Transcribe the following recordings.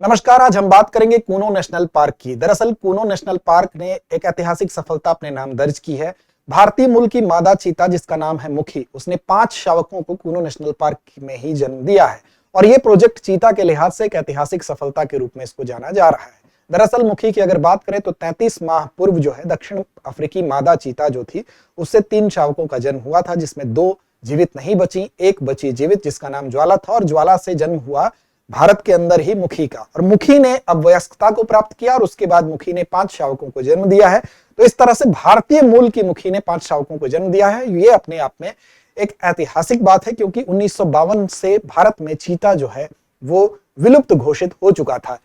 नमस्कार। आज हम बात करेंगे कूनो नेशनल पार्क की। दरअसल कूनो नेशनल पार्क ने एक ऐतिहासिक सफलता अपने नाम दर्ज की है। भारतीय मूल की मादा चीता जिसका नाम है मुखी, उसने 5 शावकों को कूनो नेशनल पार्क में ही जन्म दिया है और ये प्रोजेक्ट चीता के लिहाज से एक ऐतिहासिक सफलता के रूप में इसको जाना जा रहा है। दरअसल मुखी की अगर बात करें तो 33 माह पूर्व जो है दक्षिण अफ्रीकी मादा चीता जो थी उससे 3 शावकों का जन्म हुआ था, जिसमें 2 जीवित नहीं बची, एक बची जीवित जिसका नाम ज्वाला था और ज्वाला से जन्म हुआ भारत के अंदर ही मुखी का। और मुखी ने अब वयस्कता को प्राप्त किया और उसके बाद मुखी ने 5 शावकों को जन्म दिया है। तो इस तरह से भारतीय मूल की मुखी ने 5 शावकों को जन्म दिया है। ये अपने आप में एक ऐतिहासिक बात है क्योंकि 1952 से भारत में चीता जो है वो विलुप्त घोषित हो चुका था।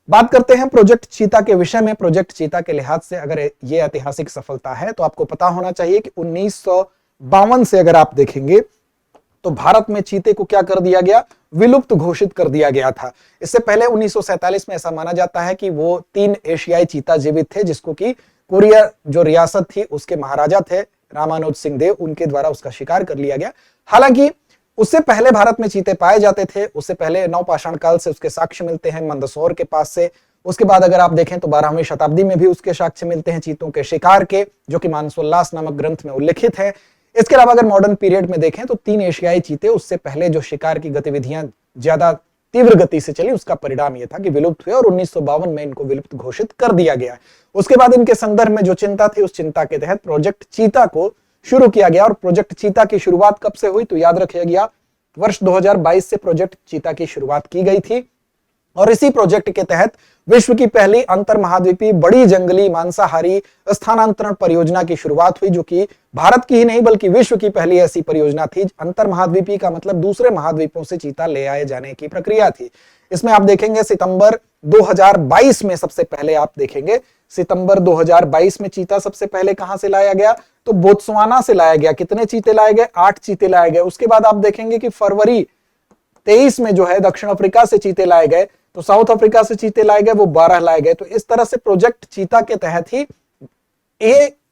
बात करते हैं प्रोजेक्ट चीता के विषय में। प्रोजेक्ट चीता के लिहाज से अगर ये ऐतिहासिक सफलता है तो आपको पता होना चाहिए कि 1952 से अगर आप देखेंगे तो भारत में चीते को क्या कर दिया गया, विलुप्त घोषित कर दिया गया था। इससे पहले 1947 में ऐसा माना जाता है कि वो 3 एशियाई चीता जीवित थे, जिसको कि कोरिया जो रियासत थी उसके महाराजा थे रामानुज सिंह देव, उनके द्वारा उसका शिकार कर लिया गया। हालांकि उससे पहले भारत में चीते पाए जाते थे। उससे पहले नवपाषाण काल से उसके साक्ष्य मिलते हैं मंदसौर के पास से। उसके बाद अगर आप देखें तो 12वीं शताब्दी में भी उसके साक्ष्य मिलते हैं चीतों के शिकार के, जो कि मानसोल्लास नामक ग्रंथ में उल्लिखित है। इसके अलावा अगर मॉडर्न पीरियड में देखें तो 3 एशियाई चीते उससे पहले जो शिकार की गतिविधियां ज्यादा तीव्र गति से चली, उसका परिणाम यह था कि विलुप्त हुए और 1952 में इनको विलुप्त घोषित कर दिया गया। उसके बाद इनके संदर्भ में जो चिंता थी, उस चिंता के तहत प्रोजेक्ट चीता को शुरू किया गया। और प्रोजेक्ट चीता की शुरुआत कब से हुई तो याद रखिए गया, वर्ष 2022 से प्रोजेक्ट चीता की शुरुआत की गई थी। और इसी प्रोजेक्ट के तहत विश्व की पहली अंतर महाद्वीपीय बड़ी जंगली मांसाहारी स्थानांतरण परियोजना की शुरुआत हुई, जो कि भारत की ही नहीं बल्कि विश्व की पहली ऐसी परियोजना थी। अंतर महाद्वीपीय का मतलब दूसरे महाद्वीपों से चीता ले आए जाने की प्रक्रिया थी। इसमें आप देखेंगे सितंबर 2022 में सबसे पहले आप देखेंगे सितंबर 2022 में चीता सबसे पहले कहां से लाया गया तो बोत्सवाना से लाया गया। कितने चीते लाए गए? 8 चीते लाए गए। उसके बाद आप देखेंगे कि फरवरी 23 में जो है दक्षिण अफ्रीका से चीते लाए गए, तो साउथ अफ्रीका से चीते लाए गए, वो 12 लाए गए। तो इस तरह से प्रोजेक्ट चीता के तहत ही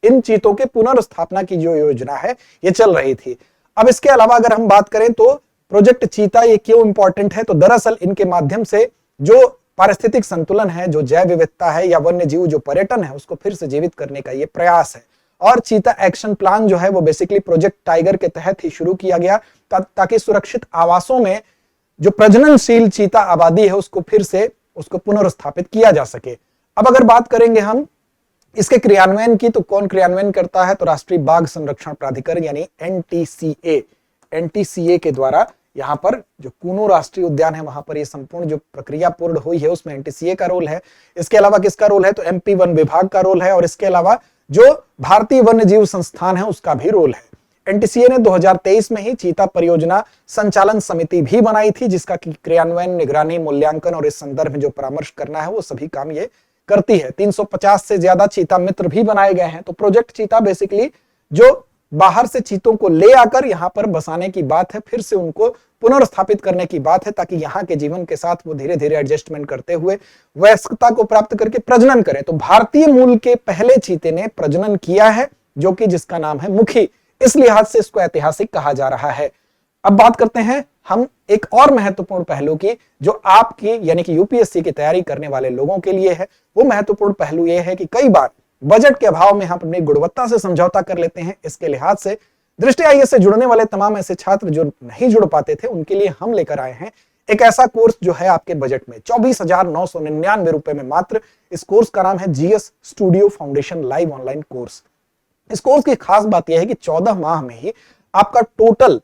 इन चीतों के पुनर्स्थापना की जो योजना है ये चल रही थी। अब इसके अलावा अगर हम बात करें तो प्रोजेक्ट चीता ये क्यों इंपॉर्टेंट है, तो दरअसल इनके माध्यम से जो पारिस्थितिक संतुलन है, जो जैव विविधता है या वन्य जीव जो पर्यटन है, उसको फिर से जीवित करने का ये प्रयास है। और चीता एक्शन प्लान जो है वो बेसिकली प्रोजेक्ट टाइगर के तहत ही शुरू किया गया ताकि सुरक्षित आवासों में जो प्रजननशील चीता आबादी है उसको फिर से उसको पुनर्स्थापित किया जा सके। अब अगर बात करेंगे हम इसके क्रियान्वयन की, तो कौन क्रियान्वयन करता है तो राष्ट्रीय बाघ संरक्षण प्राधिकरण यानी एनटीसीए के द्वारा यहाँ पर जो कूनो राष्ट्रीय उद्यान है वहां पर ये संपूर्ण जो प्रक्रिया पूर्ण हुई है उसमें एनटीसीए का रोल है। इसके अलावा किसका रोल है तो एमपी वन विभाग का रोल है और इसके अलावा जो भारतीय वन्य जीव संस्थान है उसका भी रोल है। एनटीसीए ने 2023 में ही चीता परियोजना संचालन समिति भी बनाई थी, जिसका क्रियान्वयन, निगरानी, मूल्यांकन और इस संदर्भ में जो परामर्श करना है वो सभी काम ये करती है। 350 से ज्यादा चीता मित्र भी बनाए गए हैं। तो प्रोजेक्ट चीता बेसिकली जो बाहर से चीतों को ले आकर यहाँ पर बसाने की बात है, फिर से उनको पुनर्स्थापित करने की बात है ताकि यहाँ के जीवन के साथ वो धीरे धीरे एडजस्टमेंट करते हुए वयस्कता को प्राप्त करके प्रजनन करें। तो भारतीय मूल के पहले चीते ने प्रजनन किया है, जो कि जिसका नाम है मुखी। इस लिहाज से इसको ऐतिहासिक कहा जा रहा है। अब बात करते हैं हम एक और महत्वपूर्ण पहलू की, जो आपकी यानी कि यूपीएससी की तैयारी करने वाले लोगों के लिए है। वो महत्वपूर्ण पहलू यह है कि कई बार बजट के अभाव में हम अपनी गुणवत्ता से समझौता कर लेते हैं। इसके लिहाज से दृष्टि आईएएस से जुड़ने वाले तमाम ऐसे छात्र जो नहीं जुड़ पाते थे, उनके लिए हम लेकर आए हैं एक ऐसा कोर्स जो है आपके बजट में 24,999 रुपए में मात्र। इस कोर्स का नाम है GS studio foundation live online course. इस कोर्स की खास बात यह है कि 14 माह में ही आपका टोटल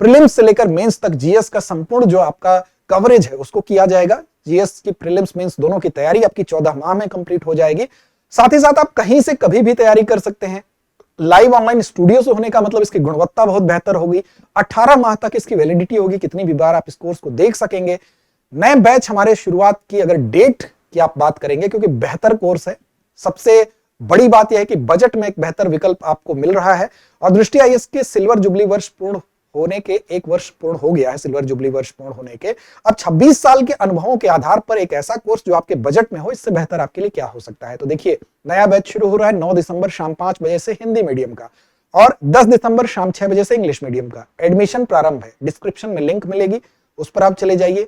प्रीलिम्स से लेकर मेंस तक जीएस का संपूर्ण जो आपका कवरेज है उसको किया जाएगा। जीएस की प्रीलिम्स मेंस दोनों की तैयारी आपकी 14 माह में कंप्लीट हो जाएगी। साथ ही साथ आप कहीं से कभी भी तैयारी कर सकते हैं। लाइव ऑनलाइन स्टूडियो से होने का मतलब इसकी गुणवत्ता बहुत बेहतर होगी। 18 माह तक इसकी वैलिडिटी होगी, कितनी भी बार आप इस कोर्स को देख सकेंगे। नए बैच हमारे शुरुआत की अगर डेट की आप बात करेंगे, क्योंकि बेहतर कोर्स है, सबसे बड़ी बात यह है कि बजट में एक बेहतर विकल्प आपको मिल रहा है। और दृष्टि आईएएस के सिल्वर जुबली वर्ष पूर्ण होने के 1 वर्ष पूर्ण हो गया है। सिल्वर जुबली वर्ष पूर्ण होने के अब 26 साल के अनुभवों के आधार पर एक ऐसा कोर्स जो आपके बजट में हो, इससे बेहतर आपके लिए क्या हो सकता है। तो देखिए, नया बैच शुरू हो रहा है 9 दिसंबर शाम 5 बजे से हिंदी मीडियम का और 10 दिसंबर शाम 6 बजे से इंग्लिश मीडियम का। एडमिशन प्रारंभ है। डिस्क्रिप्शन में लिंक मिलेगी, उस पर आप चले जाइए।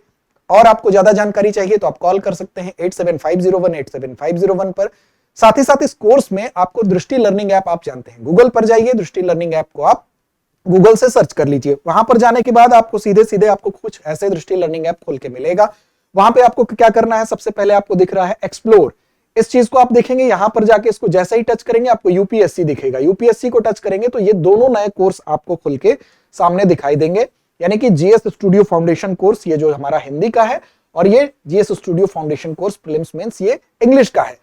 और आपको ज्यादा जानकारी चाहिए तो आप कॉल कर सकते हैं 8750187501 पर। साथ ही साथ इस कोर्स में आपको दृष्टि लर्निंग ऐप, आप जानते हैं, गूगल पर जाइए, दृष्टि लर्निंग ऐप को आप गूगल से सर्च कर लीजिए। वहां पर जाने के बाद आपको सीधे सीधे आपको कुछ ऐसे दृष्टि लर्निंग ऐप खोल के मिलेगा। वहां पे आपको क्या करना है, सबसे पहले आपको दिख रहा है एक्सप्लोर, इस चीज को आप देखेंगे। यहां पर जाके इसको जैसे ही टच करेंगे आपको यूपीएससी दिखेगा, यूपीएससी को टच करेंगे तो ये दोनों नए कोर्स आपको खुल के सामने दिखाई देंगे, यानी कि जीएस स्टूडियो फाउंडेशन कोर्स, ये जो हमारा हिंदी का है, और ये GS studio foundation course prelims mains, ये इंग्लिश का है।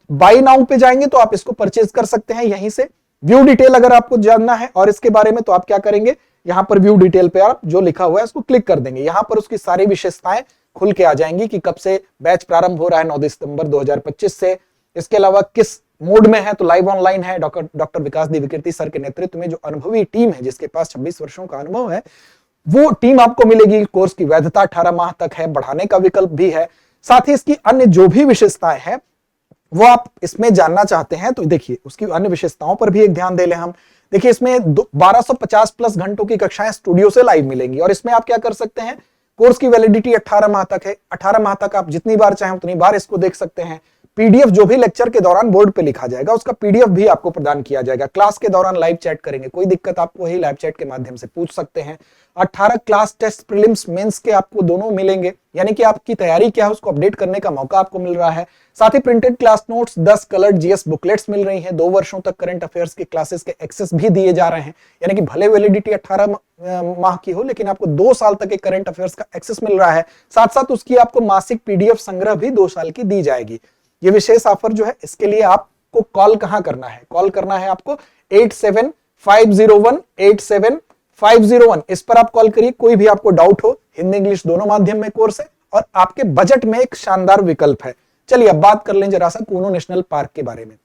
बाय नाउ पे जाएंगे तो आप इसको परचेज कर सकते हैं यहीं से। व्यू डिटेल अगर आपको जानना है और इसके बारे में, तो आप क्या करेंगे, यहां पर व्यू डिटेल पे आप जो लिखा हुआ है इसको क्लिक कर देंगे। यहां पर उसकी सारी विशेषताएं खुल के आ जाएंगी कि कब से बैच प्रारंभ हो रहा है, 9 दिसंबर 2025 से। इसके अलावा किस मोड में है, तो लाइव ऑनलाइन है। डॉक्टर विकास दी विकृति सर के नेतृत्व में जो अनुभवी टीम है, जिसके पास 26 वर्षों का अनुभव है, वो टीम आपको मिलेगी। कोर्स की वैधता 18 माह तक है, बढ़ाने का विकल्प भी है। साथ ही इसकी अन्य जो भी विशेषताएं हैं वो आप इसमें जानना चाहते हैं तो देखिए उसकी अन्य विशेषताओं पर भी एक ध्यान दे लें हम। देखिए इसमें 1250 प्लस घंटों की कक्षाएं स्टूडियो से लाइव मिलेंगी, और इसमें आप क्या कर सकते हैं, कोर्स की वैलिडिटी 18 माह तक है। 18 माह तक आप जितनी बार चाहें उतनी बार इसको देख सकते हैं। पीडीएफ जो भी लेक्चर के दौरान बोर्ड पे लिखा जाएगा उसका पीडीएफ भी आपको प्रदान किया जाएगा। क्लास के दौरान लाइव चैट करेंगे, कोई दिक्कत आपको वही लाइव चैट के माध्यम से पूछ सकते हैं। 18 क्लास टेस्ट प्रीलिम्स मेंस के आपको दोनों मिलेंगे, यानी कि आपकी तैयारी क्या है उसको अपडेट करने का मौका आपको मिल रहा है। साथ ही printed class notes, 10 coloured GS booklets मिल रही हैं। 2 वर्षों तक करंट अफेयर्स की क्लासेस के एक्सेस भी दिए जा रहे हैं, यानी कि भले वैलिडिटी 18 माह की हो लेकिन आपको 2 साल तक के करंट अफेयर्स का एक्सेस मिल रहा है। साथ साथ उसकी आपको मासिक पीडीएफ संग्रह भी 2 साल की दी जाएगी। ये विशेष ऑफर जो है, इसके लिए आपको कॉल कहां करना है, कॉल करना है आपको 8750187501, इस पर आप कॉल करिए। कोई भी आपको डाउट हो, हिंदी इंग्लिश दोनों माध्यम में कोर्स है और आपके बजट में एक शानदार विकल्प है। चलिए अब बात कर लें जरा सा कूनो नेशनल पार्क के बारे में।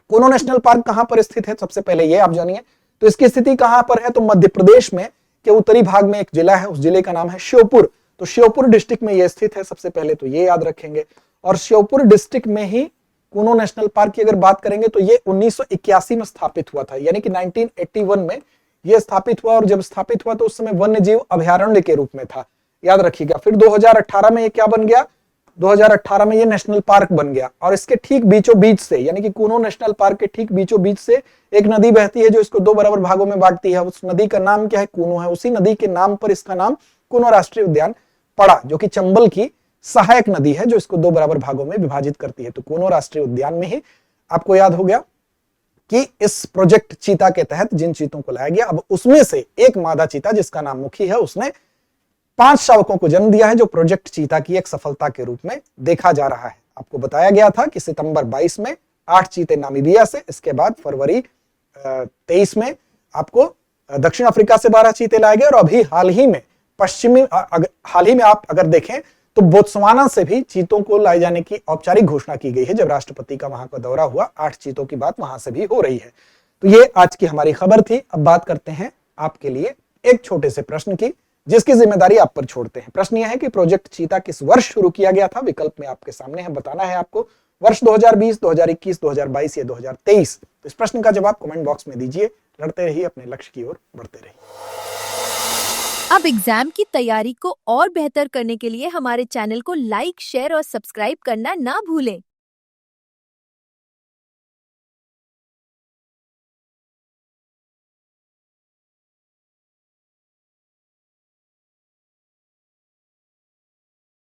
कूनो नेशनल पार्क कहां पर स्थित है, सबसे पहले ये आप जानिए। तो इसकी स्थिति कहां पर है, तो मध्य प्रदेश में के उत्तरी भाग में एक जिला है, उस जिले का नाम है श्योपुर। तो श्योपुर डिस्ट्रिक्ट में यह स्थित है, सबसे पहले तो ये याद रखेंगे। और श्योपुर डिस्ट्रिक्ट में ही कूनो नेशनल पार्क की अगर बात करेंगे तो ये 1981 में स्थापित हुआ था, यानी कि 1981 में यह स्थापित हुआ। और जब स्थापित हुआ तो उस समय वन्य जीव अभयारण्य के रूप में था, याद रखिएगा। फिर 2018 में ये क्या बन गया, 2018 में ये नेशनल पार्क बन गया। और इसके ठीक बीचों बीच से, यानी कि कूनो नेशनल पार्क के ठीक बीचों बीच से एक नदी बहती है जो इसको 2 बराबर भागों में बांटती है। उस नदी का नाम क्या है, कूनो है। उसी नदी के नाम पर इसका नाम कूनो राष्ट्रीय उद्यान पड़ा, जो कि चंबल की सहायक नदी है जो इसको 2 बराबर भागों में विभाजित करती है। तो कूनो राष्ट्रीय उद्यान में ही आपको याद हो गया कि इस प्रोजेक्ट चीता के तहत जिन चीतों को लाया गया, अब उसमें से एक मादा चीता जिसका नाम मुखी है, उसने 5 शावकों को जन्म दिया है, जो प्रोजेक्ट चीता की एक सफलता के रूप में देखा जा रहा है। आपको बताया गया था कि सितंबर 22 में 8 चीते नामीबिया से, इसके बाद फरवरी 23 में आपको दक्षिण अफ्रीका से 12 चीते लाए गए, और अभी हाल ही में आप अगर देखें तो बोत्सवाना से भी चीतों को लाए जाने की औपचारिक घोषणा की गई है। जब राष्ट्रपति का वहां का दौरा हुआ, 8 चीतों की बात वहां से भी हो रही है। तो ये आज की हमारी खबर थी। अब बात करते हैं आपके लिए एक छोटे से प्रश्न की, जिसकी जिम्मेदारी आप पर छोड़ते हैं। प्रश्न यह है कि प्रोजेक्ट चीता किस वर्ष शुरू किया गया था। विकल्प में आपके सामने है, बताना है आपको वर्ष 2020, 2021, 2022 या 2023। तो इस प्रश्न का जवाब कमेंट बॉक्स में दीजिए। लड़ते रहिए, अपने लक्ष्य की ओर बढ़ते रहिए। अब एग्जाम की तैयारी को और बेहतर करने के लिए हमारे चैनल को लाइक, शेयर और सब्सक्राइब करना ना भूलें।